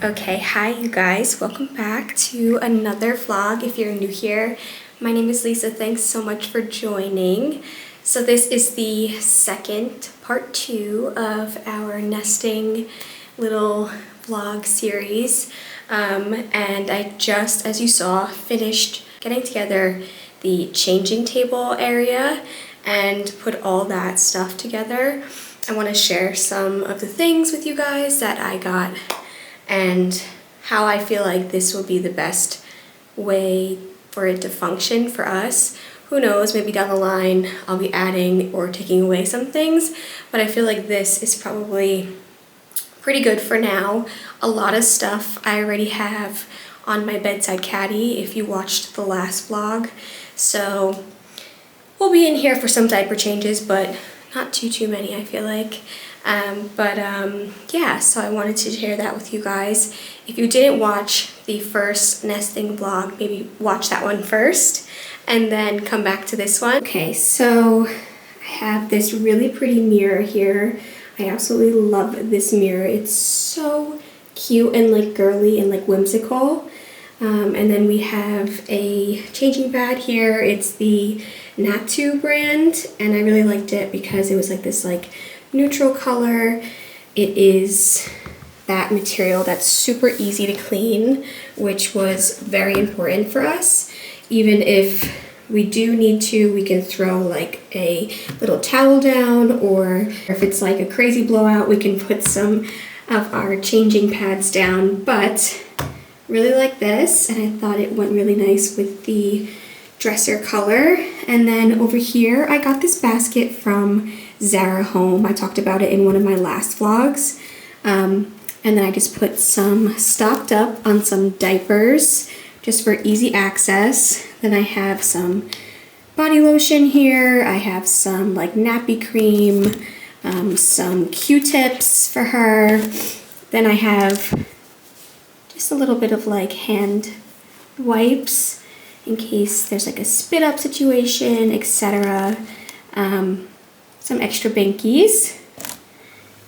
Okay, hi you guys, welcome back to another vlog. If you're new here, my name is Lisa. Thanks so much for joining. So this is the second part 2 of our nesting little vlog series. And I just, as you saw, finished getting together the changing table area and put all that stuff together. I want to share some of the things with you guys that I got and how I feel like this will be the best way for it to function for us. Who knows, maybe down the line I'll be adding or taking away some things, but I feel like this is probably pretty good for now. A lot of stuff I already have on my bedside caddy if you watched the last vlog. So we'll be in here for some diaper changes, but not too many, I feel like. Yeah, so I wanted to share that with you guys. If you didn't watch the first nesting vlog, maybe watch that one first and then come back to this one. Okay, so I have this really pretty mirror here. I absolutely love this mirror. It's so cute and like girly and like whimsical. And then we have a changing pad here. It's the Natu brand, and I really liked it because it was like this like neutral color. It is that material that's super easy to clean, which was very important for us. Even if we do need to, we can throw like a little towel down, or if it's like a crazy blowout, we can put some of our changing pads down. But really like this, and I thought it went really nice with the dresser color. And then over here I got this basket from Zara Home. I talked about it in one of my last vlogs. And then I just put some stocked up on some diapers just for easy access. Then I have some body lotion here. I have some like nappy cream, some Q-tips for her. Then I have just a little bit of like hand wipes in case there's like a spit up situation, etc. Some extra binkies.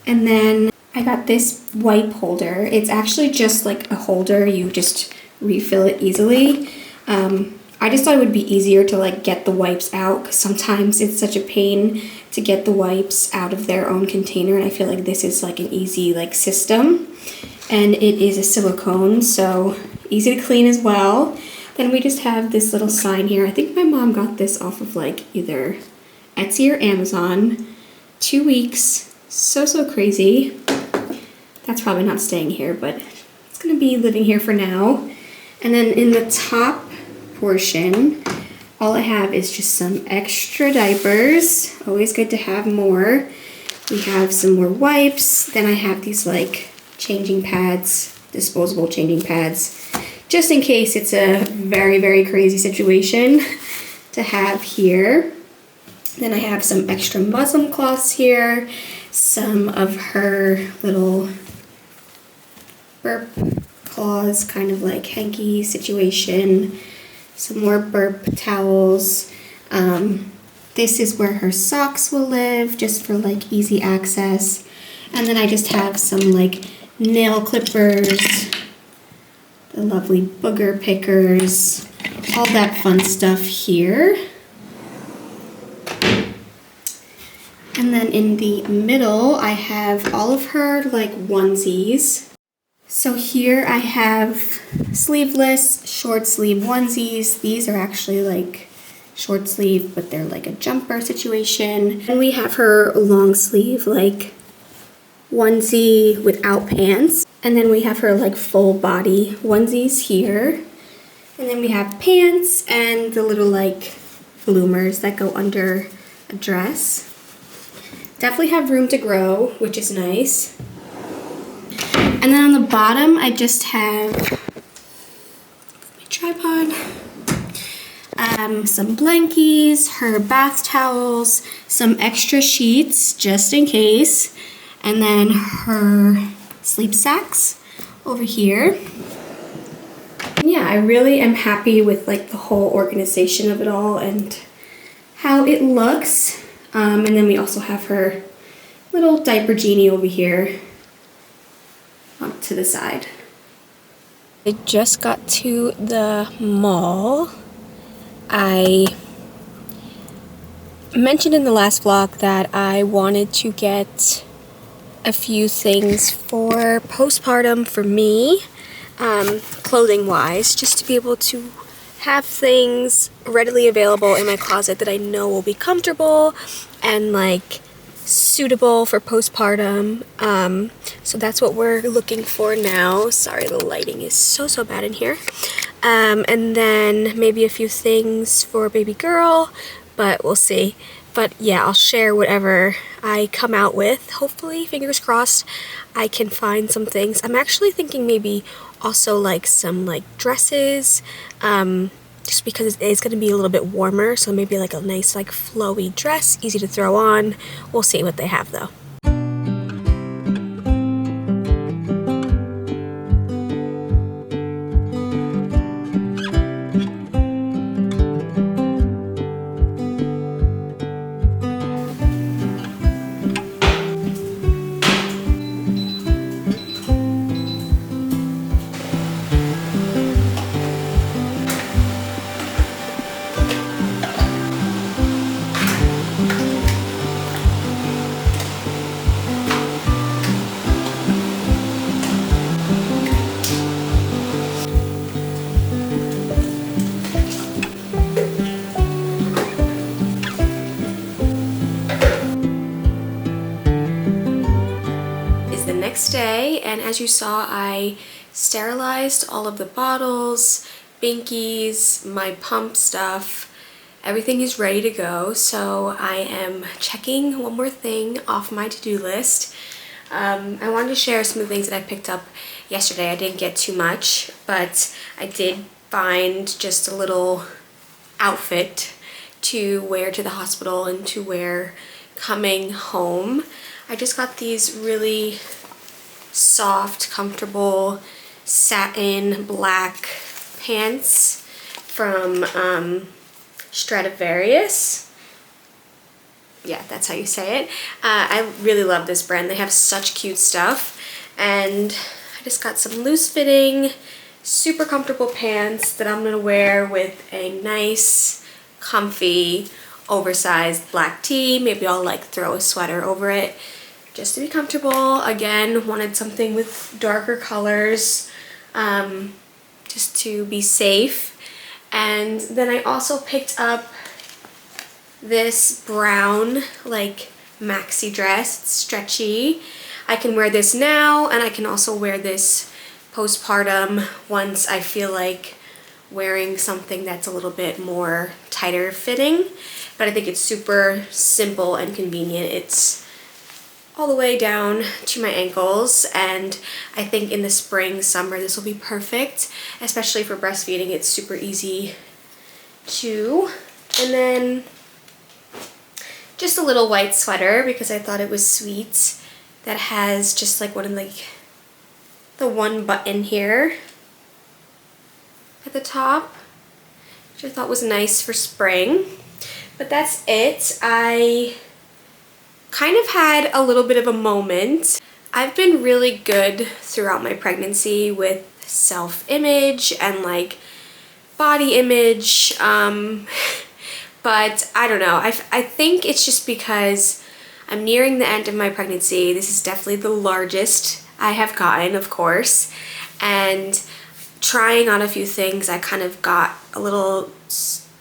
And then I got this wipe holder. It's actually just like a holder, you just refill it easily. I just thought it would be easier to like get the wipes out, because sometimes it's such a pain to get the wipes out of their own container, and I feel like this is like an easy like system. And it is a silicone, so easy to clean as well. Then we just have this little sign here. I think my mom got this off of like either Etsy or Amazon. 2 weeks, so crazy. That's probably not staying here, but it's gonna be living here for now. And then in the top portion, all I have is just some extra diapers. Always good to have more. We have some more wipes. Then I have these like changing pads, disposable changing pads, just in case it's a very crazy situation to have here. Then I have some extra muslin cloths here, some of her little burp cloths, kind of like hanky situation, some more burp towels. This is where her socks will live, just for like easy access. And then I just have some like nail clippers, the lovely booger pickers, all that fun stuff here. And then in the middle, I have all of her like onesies. So here I have sleeveless, short sleeve onesies. These are actually like short sleeve, but they're like a jumper situation. And we have her long sleeve like onesie without pants. And then we have her like full body onesies here. And then we have pants and the little like bloomers that go under a dress. Definitely have room to grow, which is nice. And then on the bottom, I just have my tripod, some blankies, her bath towels, some extra sheets just in case, and then her sleep sacks over here. And yeah, I really am happy with like the whole organization of it all and how it looks. And then we also have her little diaper genie over here up to the side. I just got to the mall. I mentioned in the last vlog that I wanted to get a few things for postpartum for me, clothing wise, just to be able to have things readily available in my closet that I know will be comfortable and like suitable for postpartum. So that's what we're looking for now. Sorry, the lighting is so bad in here. And then maybe a few things for baby girl, but we'll see. But yeah, I'll share whatever I come out with. Hopefully, fingers crossed, I can find some things. I'm actually thinking maybe also like some like dresses, just because it's going to be a little bit warmer, so maybe like a nice like flowy dress, easy to throw on. We'll see what they have though. Next day, and as you saw, I sterilized all of the bottles, binkies, my pump stuff. Everything is ready to go, so I am checking one more thing off my to-do list. I wanted to share some of the things that I picked up yesterday. I didn't get too much, but I did find just a little outfit to wear to the hospital and to wear coming home. I just got these really soft, comfortable satin black pants from Stradivarius. Yeah, that's how you say it. I really love this brand. They have such cute stuff. And I just got some loose fitting, super comfortable pants that I'm gonna wear with a nice, comfy, oversized black tee. Maybe I'll like throw a sweater over it just to be comfortable. Again, wanted something with darker colors, just to be safe. And then I also picked up this brown like maxi dress. It's stretchy. I can wear this now, and I can also wear this postpartum once I feel like wearing something that's a little bit more tighter fitting. But I think it's super simple and convenient. It's all the way down to my ankles, and I think in the spring, summer, this will be perfect, especially for breastfeeding. It's super easy too. And then just a little white sweater because I thought it was sweet, that has just like one of like the one button here at the top, which I thought was nice for spring. But that's it. I kind of had a little bit of a moment. I've been really good throughout my pregnancy with self-image and like body image, but I don't know. I think it's just because I'm nearing the end of my pregnancy. This is definitely the largest I have gotten, of course, and trying on a few things, I kind of got a little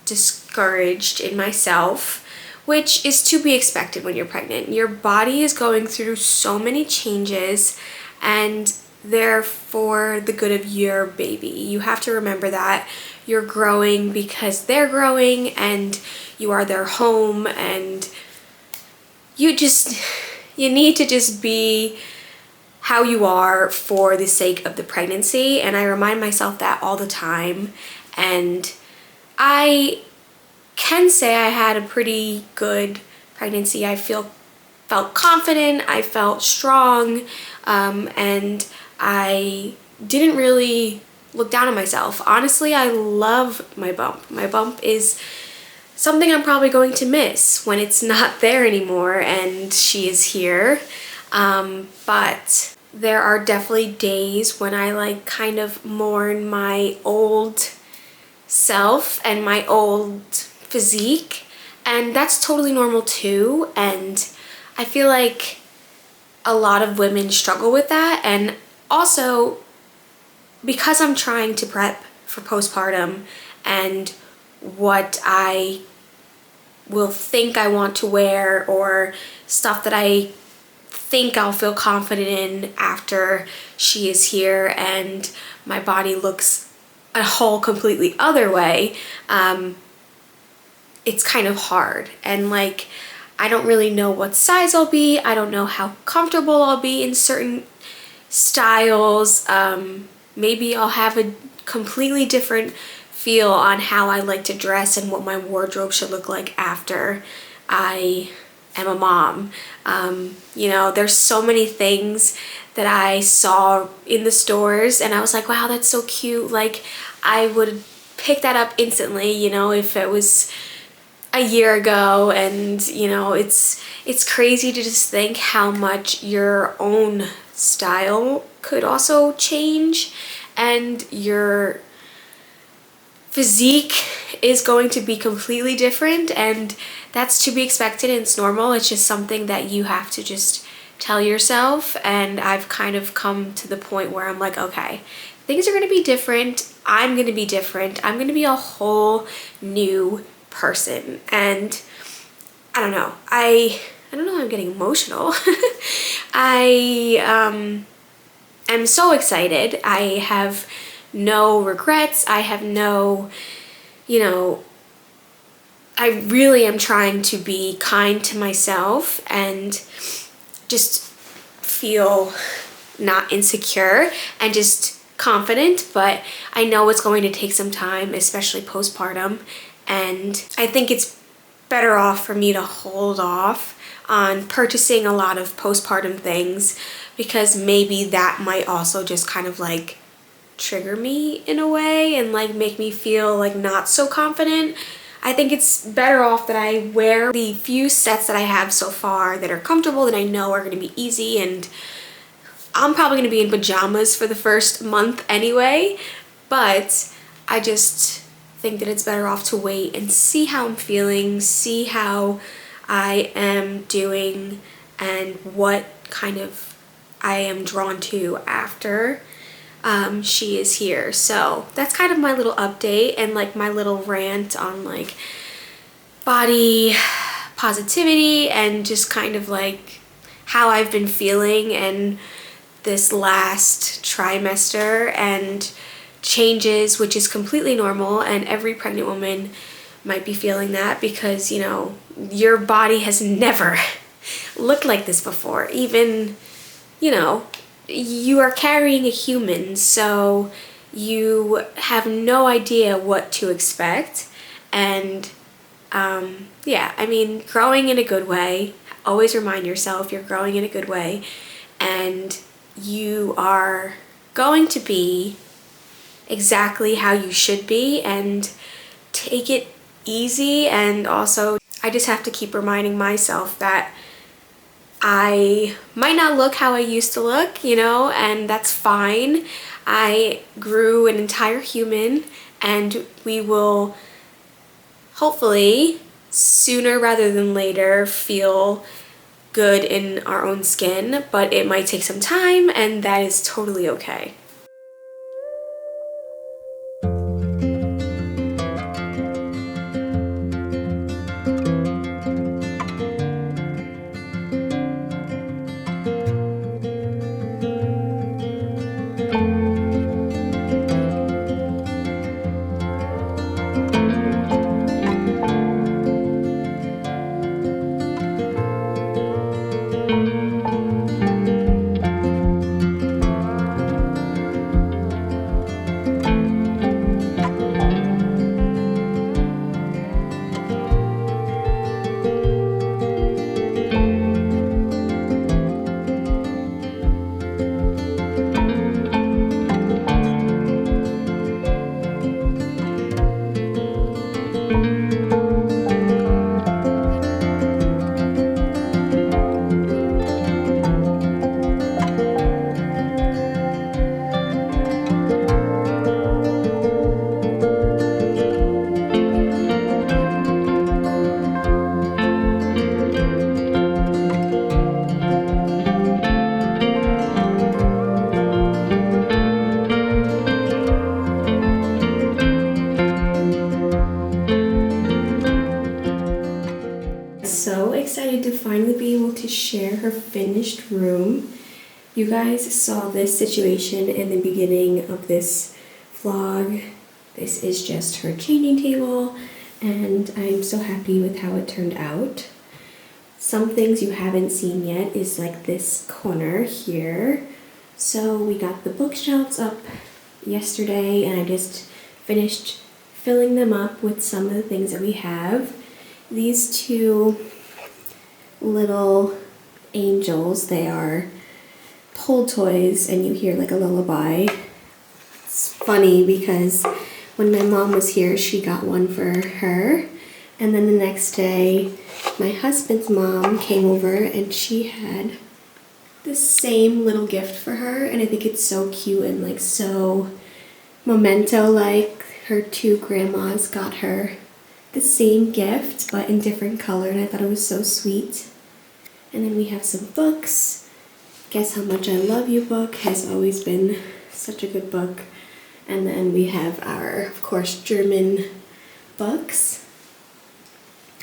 discouraged in myself, which is to be expected when you're pregnant. Your body is going through so many changes, and they're for the good of your baby. You have to remember that. you're growing because they're growing and you are their home, and you need to just be how you are for the sake of the pregnancy. And I remind myself that all the time. And I can say I had a pretty good pregnancy. I felt confident, I felt strong, and I didn't really look down on myself. Honestly, I love my bump. My bump is something I'm probably going to miss when it's not there anymore and she is here. But there are definitely days when I like kind of mourn my old self and my old physique, and that's totally normal too. And I feel like a lot of women struggle with that. And also, because I'm trying to prep for postpartum and what I will think I want to wear, or stuff that I think I'll feel confident in after she is here and my body looks a whole completely other way, it's kind of hard. And like, I don't really know what size I'll be. I don't know how comfortable I'll be in certain styles. Maybe I'll have a completely different feel on how I like to dress and what my wardrobe should look like after I am a mom. You know, there's so many things that I saw in the stores and I was like, wow, that's so cute. Like, I would pick that up instantly, you know, if it was a year ago. And you know, it's crazy to just think how much your own style could also change, and your physique is going to be completely different, and that's to be expected and it's normal. It's just something that you have to just tell yourself. And I've kind of come to the point where I'm like, okay, things are going to be different. I'm going to be different. I'm going to be a whole new person. And I don't know. I don't know, I'm getting emotional. I am so excited. I have no regrets. I have no, you know, I really am trying to be kind to myself and just feel not insecure and just confident. But I know it's going to take some time, especially postpartum. And I think it's better off for me to hold off on purchasing a lot of postpartum things, because maybe that might also just kind of like trigger me in a way and like make me feel like not so confident. I think it's better off that I wear the few sets that I have so far that are comfortable, that I know are going to be easy. And I'm probably going to be in pajamas for the first month anyway, but I just think that it's better off to wait and see how I'm feeling, see how I am doing, and what kind of I am drawn to after she is here. So that's kind of my little update and like my little rant on like body positivity and just kind of like how I've been feeling in this last trimester and changes, which is completely normal. And every pregnant woman might be feeling that, because you know, your body has never looked like this before. Even, you know, you are carrying a human, so you have no idea what to expect. And yeah, I mean, growing in a good way. Always remind yourself you're growing in a good way, and you are going to be exactly how you should be, and take it easy. And also, I just have to keep reminding myself that I might not look how I used to look, you know, and that's fine. I grew an entire human, and we will hopefully sooner rather than later feel good in our own skin, but it might take some time, and that is totally okay. so excited to finally be able to share her finished room. You guys saw this situation in the beginning of this vlog. This is just her changing table, and I'm so happy with how it turned out. Some things you haven't seen yet is like this corner here. So we got the bookshelves up yesterday, and I just finished filling them up with some of the things that we have. These two little angels, they are told toys, and you hear like a lullaby. It's funny because when my mom was here, she got one for her, and then the next day my husband's mom came over and she had the same little gift for her, and I think it's so cute and like so memento, like her two grandmas got her the same gift but in different color, and I thought it was so sweet. And then we have some books. Guess How Much I Love You book has always been such a good book. And then we have our, of course, German books.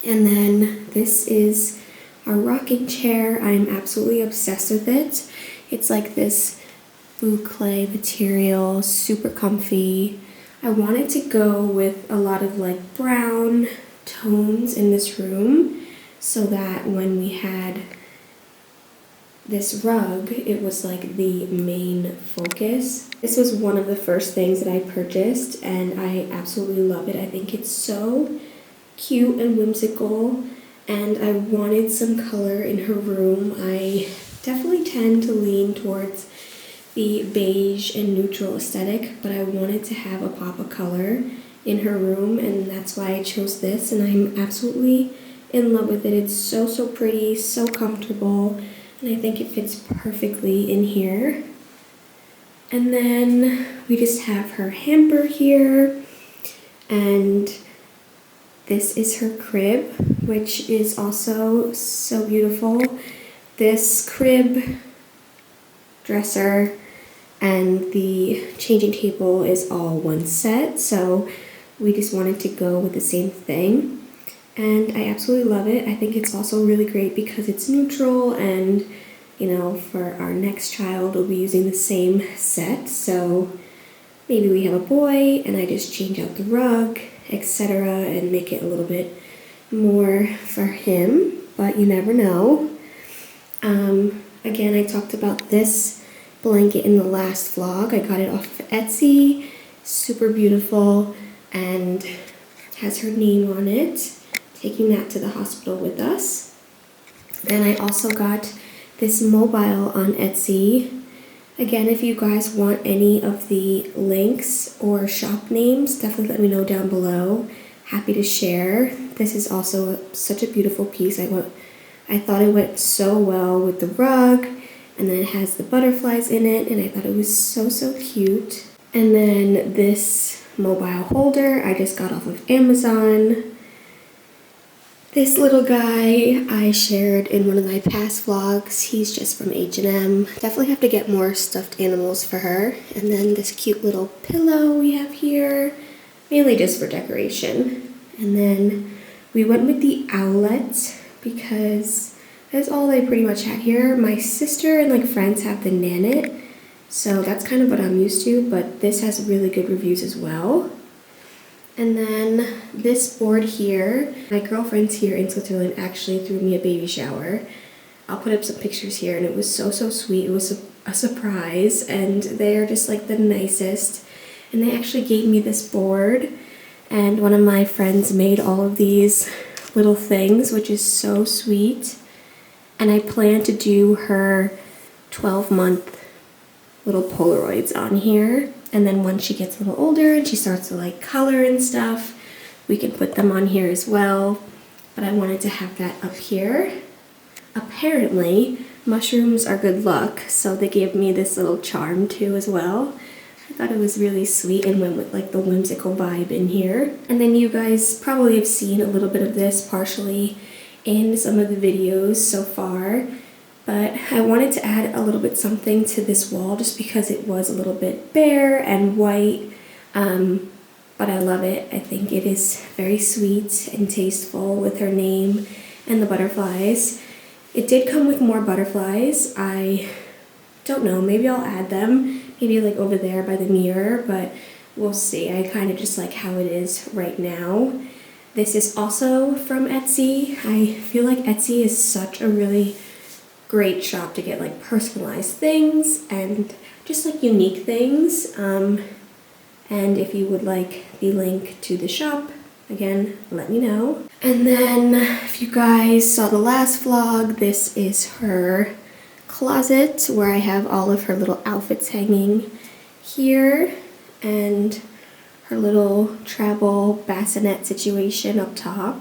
And then this is our rocking chair. I'm absolutely obsessed with it. It's like this boucle material, super comfy. I wanted to go with a lot of like brown tones in this room so that when we had this rug, it was like the main focus. This was one of the first things that I purchased, and I absolutely love it. I think it's so cute and whimsical, and I wanted some color in her room. I definitely tend to lean towards the beige and neutral aesthetic, but I wanted to have a pop of color in her room, and that's why I chose this, and I'm absolutely in love with it. It's so pretty, so comfortable, and I think it fits perfectly in here. And then we just have her hamper here, and this is her crib, which is also so beautiful. This crib, dresser, and the changing table is all one set, so we just wanted to go with the same thing. And I absolutely love it. I think it's also really great because it's neutral, and you know, for our next child we'll be using the same set, so maybe we have a boy and I just change out the rug, etc., and make it a little bit more for him, but you never know. Again, I talked about this blanket in the last vlog. I got it off of Etsy. Super beautiful and has her name on it. Taking that to the hospital with us. And I also got this mobile on Etsy. Again, if you guys want any of the links or shop names, definitely let me know down below. Happy to share. This is also such a beautiful piece. I thought it went so well with the rug, and then it has the butterflies in it, and I thought it was so cute. And then this mobile holder I just got off of Amazon. This little guy I shared in one of my past vlogs. He's just from H&M. Definitely have to get more stuffed animals for her. And then this cute little pillow we have here, mainly just for decoration. And then we went with the owlet because that's all I pretty much had here. My sister and like friends have the Nanit, so that's kind of what I'm used to, but this has really good reviews as well. And then this board here, my girlfriends here in Switzerland actually threw me a baby shower. I'll put up some pictures here, and it was so sweet. It was a surprise, and they're just like the nicest. And they actually gave me this board, and one of my friends made all of these little things, which is so sweet. And I plan to do her 12-month little Polaroids on here. And then once she gets a little older and she starts to like color and stuff, we can put them on here as well. But I wanted to have that up here. Apparently, mushrooms are good luck, so they gave me this little charm too as well. I thought it was really sweet and went with like the whimsical vibe in here. And then you guys probably have seen a little bit of this partially in some of the videos so far. But I wanted to add a little bit something to this wall just because it was a little bit bare and white, but I love it. I think it is very sweet and tasteful with her name and the butterflies. It did come with more butterflies. I don't know, maybe I'll add them, maybe like over there by the mirror, but we'll see. I kind of just like how it is right now. This is also from Etsy. I feel like Etsy is such a really great shop to get like personalized things and just like unique things. And if you would like the link to the shop, again, let me know. And then if you guys saw the last vlog, this is her closet where I have all of her little outfits hanging here and her little travel bassinet situation up top.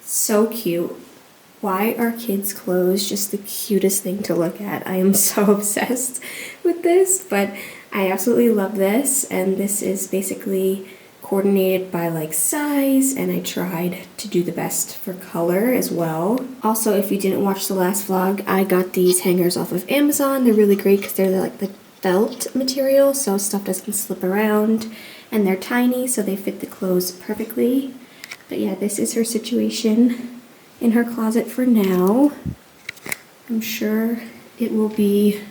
So cute. Why are kids' clothes just the cutest thing to look at? I am so obsessed with this, but I absolutely love this, and this is basically coordinated by like size, and I tried to do the best for color as well. Also, if you didn't watch the last vlog, I got these hangers off of Amazon. They're really great because they're like the felt material, so stuff doesn't slip around, and they're tiny, so they fit the clothes perfectly. But yeah, this is her situation in her closet for now. I'm sure it will be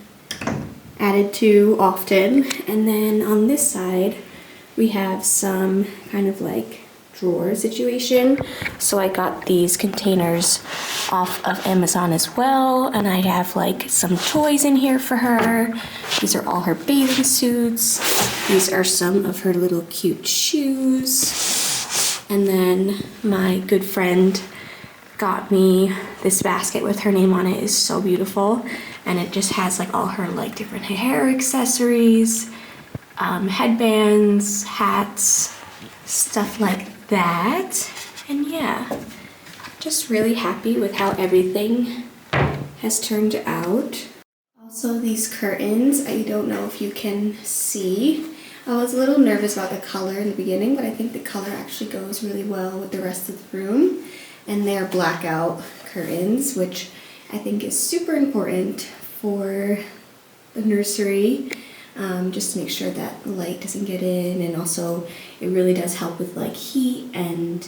added to often. And then on this side, we have some kind of like drawer situation. So I got these containers off of Amazon as well, and I have like some toys in here for her. These are all her bathing suits. These are some of her little cute shoes. And then my good friend got me this basket with her name on it. It's so beautiful, and it just has like all her like different hair accessories, headbands, hats, stuff like that. And yeah, just really happy with how everything has turned out. Also, these curtains, I don't know if you can see. I was a little nervous about the color in the beginning, but I think the color actually goes really well with the rest of the room. And they're blackout curtains, which I think is super important for the nursery, just to make sure that light doesn't get in, and also it really does help with like heat, and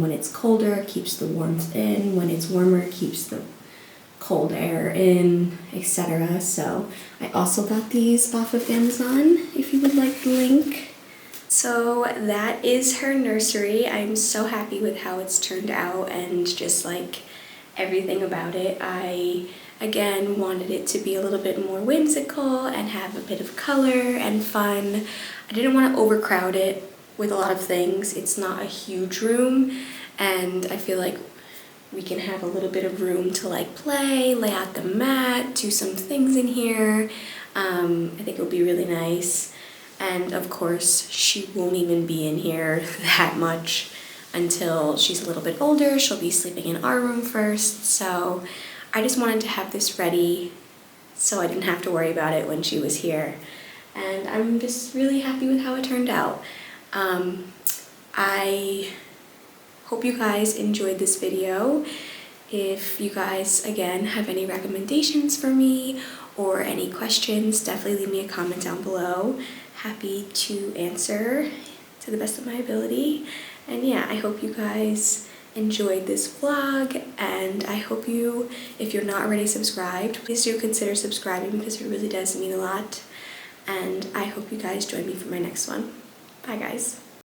when it's colder it keeps the warmth in, when it's warmer it keeps the cold air in, etc. So I also got these off of Amazon if you would like the link. So that is her nursery. I'm so happy with how it's turned out and just like everything about it. I again wanted it to be a little bit more whimsical and have a bit of color and fun. I didn't want to overcrowd it with a lot of things. It's not a huge room, and I feel like we can have a little bit of room to like play, lay out the mat, do some things in here. I think it'll be really nice. And of course, she won't even be in here that much until she's a little bit older. She'll be sleeping in our room first. So I just wanted to have this ready so I didn't have to worry about it when she was here. And I'm just really happy with how it turned out. I hope you guys enjoyed this video. If you guys, again, have any recommendations for me or any questions, definitely leave me a comment down below. Happy to answer to the best of my ability. And yeah, I hope you guys enjoyed this vlog, and I hope you, if you're not already subscribed, please do consider subscribing because it really does mean a lot. And I hope you guys join me for my next one. Bye guys.